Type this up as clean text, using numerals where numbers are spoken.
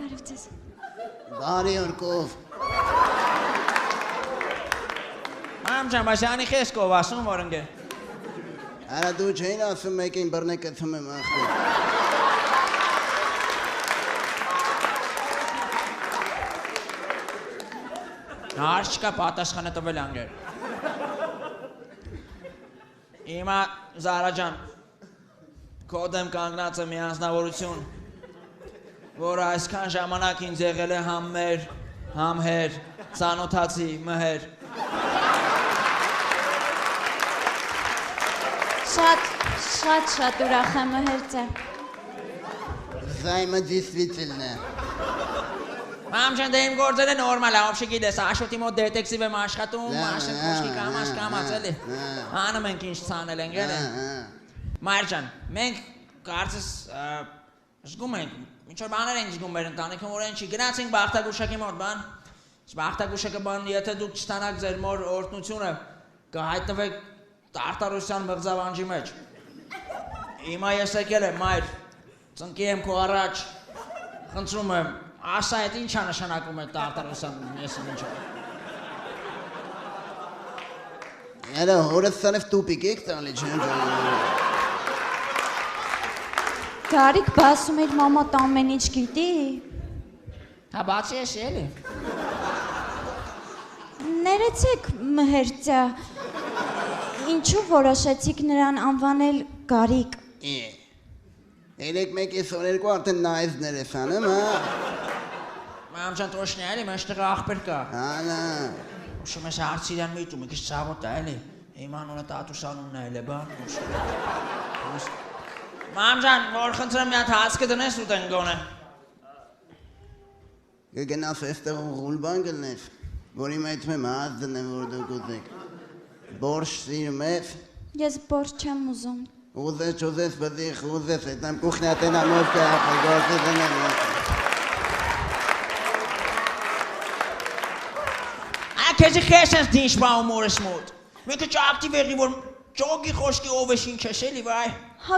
Բարև ձեզ։ Բարի օրկով։ Մամջան, բայց անի խեսկով ասում որ ընկե։ Արա դու չէին ասում մեկին բռնե կծում եմ ախտը։ Հարց չկա պատասխանը տվել անգեր։ Հիմա Զարա ջան, քո դեմ կանգնած է մի անձնավորություն, որը այսքան ժամանակ ինձ եղել է համ մեր, համ հեր, ծանոթացի, մհեր։ Շատ ուրախ եմ Մհերձա։ Զայմը դիսվիցիլն է։ Մամջան, դե իմ գործերը նորմալ է, ով չգիտես, Աշոտի մոտ դետեկտիվ եմ աշխատում, Աշոտ քուշկի կամաց էլի։ Անում ենք ինչ ցանել ենք էլի։ Մայր ջան, մենք կարծես զգում ենք, ինչ որ բաներ ենք զգում մեր ընտանիքում, որ այն չի գնացինք Բախտագուշակի մոտ, բան։ Բախտագուշակը բան, եթե դուք չստանաք ձեր մոր օրհնությունը, կհայտնվեք Տարտարոսյան մղձավանջի մեջ։ Հիմա ես եկել եմ, մայր, ծնկի եմ քո առաջ, խնդրում եմ, ասա այդ ինչա նշանակում է Տարտարոսյան եսին ինչա։ Արա հորս սանև տուպիկ եք տալի չեմ ջան։ Գարիկ բասում էր մամատ ամեն ինչ գիտի։ Հա բացի ես էլի։ Ներեցեք Մհերձա, ինչու որոշեցիք նրան անվանել Գարիկ։ Երեք մեկ ես օրերկու արդեն նայզներ ես անում, հա։ Մամջան տոշնի էլի, մեջ տղա աղբեր կա։ Անա։ Ուշում ես հարցիրյան միտում, եկես ծավոտ է էլի։ Իմ անունը տատուսանունն է էլի, բան։ Մամջան, որ խնդրեմ մի հատ հաց կդնես ուտեն գոնե։ Կգնաս այստեղ ուղուլբան գլնես, որի մեջ մեմ հաց դնեմ, որ դուք ուզեք։ Բորշ սիրում ես։ Ես բորշ չեմ ուզում։ Ուզես, ուզես, բդիխ, ուզես, այդամ կուխնյա տենամով կա, գործի դնեմ։ Քեզի խես ես դինչ բաղում օրս մոտ։ Մի քիչ ակտիվ եղի, որ ճոգի խոսքի ով ես ինչ ես էլի, վայ։ Հա